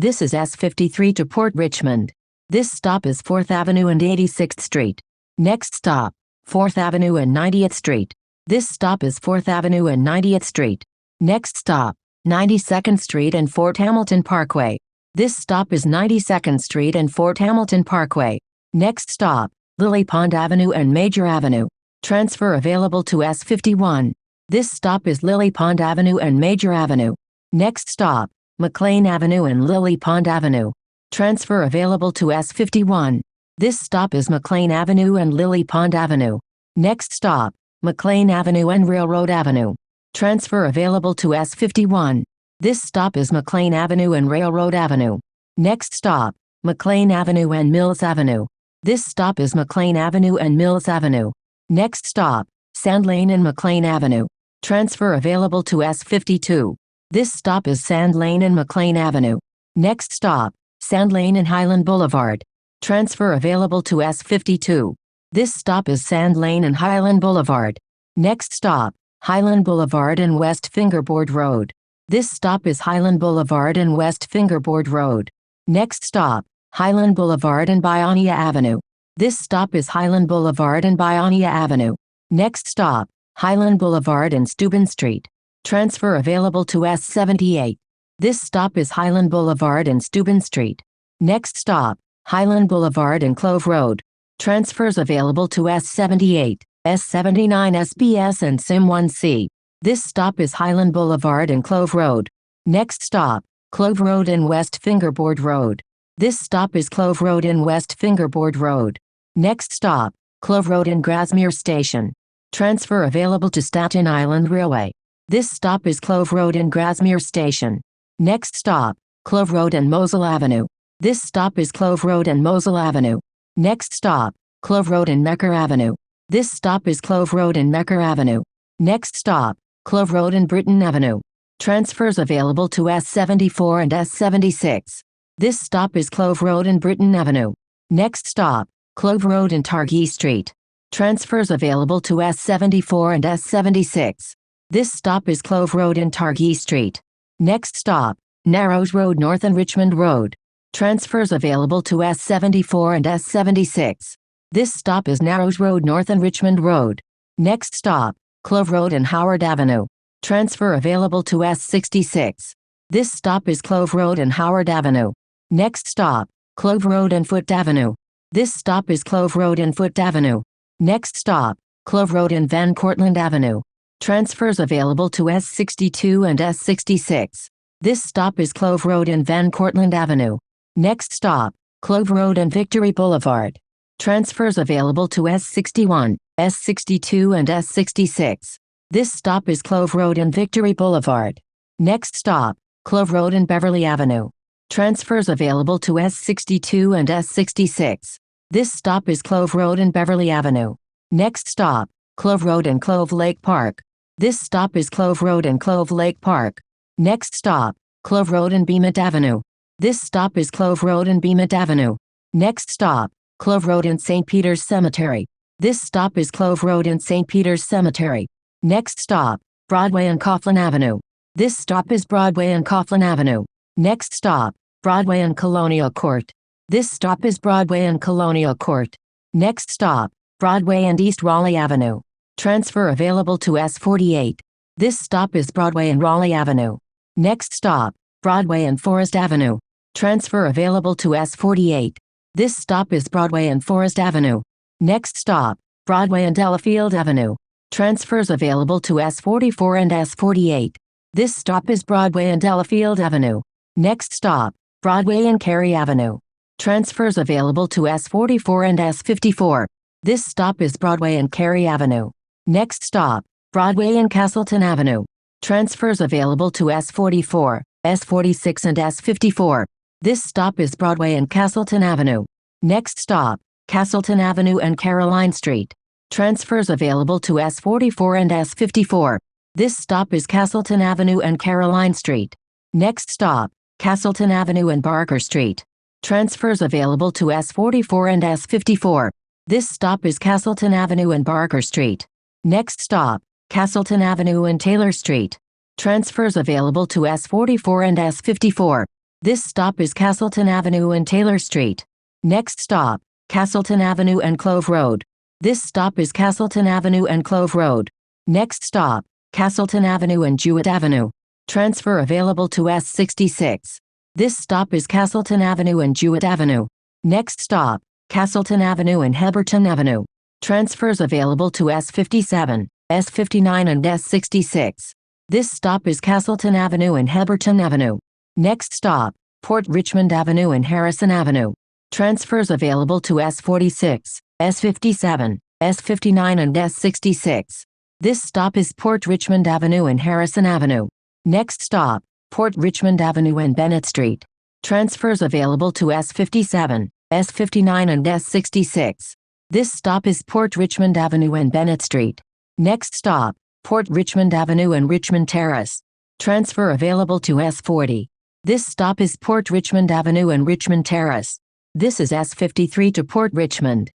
This is S53 to Port Richmond. This stop is 4th Avenue and 86th Street. Next stop, 4th Avenue and 90th Street. This stop is 4th Avenue and 90th Street. Next stop, 92nd Street and Fort Hamilton Parkway. This stop is 92nd Street and Fort Hamilton Parkway. Next stop, Lily Pond Avenue and Major Avenue. Transfer available to S51. This stop is Lily Pond Avenue and Major Avenue. Next stop, McLean Avenue and Lily Pond Avenue. Transfer available to S51. This stop is McLean Avenue and Lily Pond Avenue. Next stop, McLean Avenue and Railroad Avenue. Transfer available to S51. This stop is McLean Avenue and Railroad Avenue. Next stop, McLean Avenue and Mills Avenue. This stop is McLean Avenue and Mills Avenue. Next stop, Sand Lane and McLean Avenue. Transfer available to S52. This stop is Sand Lane and McLean Avenue. Next stop, Sand Lane and Highland Boulevard. Transfer available to S52. This stop is Sand Lane and Highland Boulevard. Next stop, Highland Boulevard and West Fingerboard Road. This stop is Highland Boulevard and West Fingerboard Road. Next stop, Highland Boulevard and Bionia Avenue. This stop is Highland Boulevard and Bionia Avenue. Next stop, Highland Boulevard and Steuben Street. Transfer available to S78. This stop is Highland Boulevard and Steuben Street. Next stop, Highland Boulevard and Clove Road. Transfers available to S78, S79 SBS and SIM1C. This stop is Highland Boulevard and Clove Road. Next stop, Clove Road and West Fingerboard Road. This stop is Clove Road and West Fingerboard Road. Next stop, Clove Road and Grasmere Station. Transfer available to Staten Island Railway. This stop is Clove Road and Grasmere Station. Next stop, Clove Road and Moselle Avenue. This stop is Clove Road and Moselle Avenue. Next stop, Clove Road and Mecker Avenue. This stop is Clove Road and Mecker Avenue. Next stop, Clove Road and Britton Avenue. Transfers available to S74 and S76. This stop is Clove Road and Britton Avenue. Next stop, Clove Road and Targhee Street. Transfers available to S74 and S76. This stop is Clove Road and Targhee Street. Next stop, Narrows Road North and Richmond Road. Transfers available to S74 and S76. This stop is Narrows Road North and Richmond Road. Next stop, Clove Road and Howard Avenue. Transfer available to S66. This stop is Clove Road and Howard Avenue. Next stop, Clove Road and Foot Avenue. This stop is Clove Road and Foot Avenue. Next stop, Clove Road and Van Cortlandt Avenue. Transfers available to S62 and S66. This stop is Clove Road and Van Cortlandt Avenue. Next stop, Clove Road and Victory Boulevard. Transfers available to S61, S62 and S66. This stop is Clove Road and Victory Boulevard. Next stop, Clove Road and Beverly Avenue. Transfers available to S62 and S66. This stop is Clove Road and Beverly Avenue. Next stop, Clove Road and Clove Lake Park. This stop is Clove Road and Clove Lake Park. Next stop, Clove Road and Beamont Avenue. This stop is Clove Road and Beamont Avenue. Next stop, Clove Road and St. Peter's Cemetery. This stop is Clove Road and St. Peter's Cemetery. Next stop, Broadway and Coughlin Avenue. This stop is Broadway and Coughlin Avenue. Next stop, Broadway and Colonial Court. This stop is Broadway and Colonial Court. Next stop, Broadway and East Raleigh Avenue. Transfer available to S48. This stop is Broadway and Raleigh Avenue. Next stop, Broadway and Forest Avenue. Transfer available to S48. This stop is Broadway and Forest Avenue. Next stop, Broadway and Delafield Avenue. Transfers available to S44 and S48. This stop is Broadway and Delafield Avenue. Next stop, Broadway and Cary Avenue. Transfers available to S44 and S54. This stop is Broadway and Cary Avenue. Next stop, Broadway and Castleton Avenue. Transfers available to S44, S46 and S54. This stop is Broadway and Castleton Avenue. Next stop, Castleton Avenue and Caroline Street. Transfers available to S44 and S54. This stop is Castleton Avenue and Caroline Street. Next stop, Castleton Avenue and Barker Street. Transfers available to S44 and S54. This stop is Castleton Avenue and Barker Street. Next stop, Castleton Avenue and Taylor Street. Transfers available to S44 and S54. This stop is Castleton Avenue and Taylor Street. Next stop, Castleton Avenue and Clove Road. This stop is Castleton Avenue and Clove Road. Next stop, Castleton Avenue and Jewett Avenue. Transfer available to S66. This stop is Castleton Avenue and Jewett Avenue. Next stop, Castleton Avenue and Heberton Avenue. Transfers available to S57, S59 and S66. This stop is Castleton Avenue and Heberton Avenue. Next stop, Port Richmond Avenue and Harrison Avenue. Transfers available to S46, S57, S59 and S66. This stop is Port Richmond Avenue and Harrison Avenue. Next stop, Port Richmond Avenue and Bennett Street. Transfers available to S57, S59 and S66. This stop is Port Richmond Avenue and Bennett Street. Next stop, Port Richmond Avenue and Richmond Terrace. Transfer available to S40. This stop is Port Richmond Avenue and Richmond Terrace. This is S53 to Port Richmond.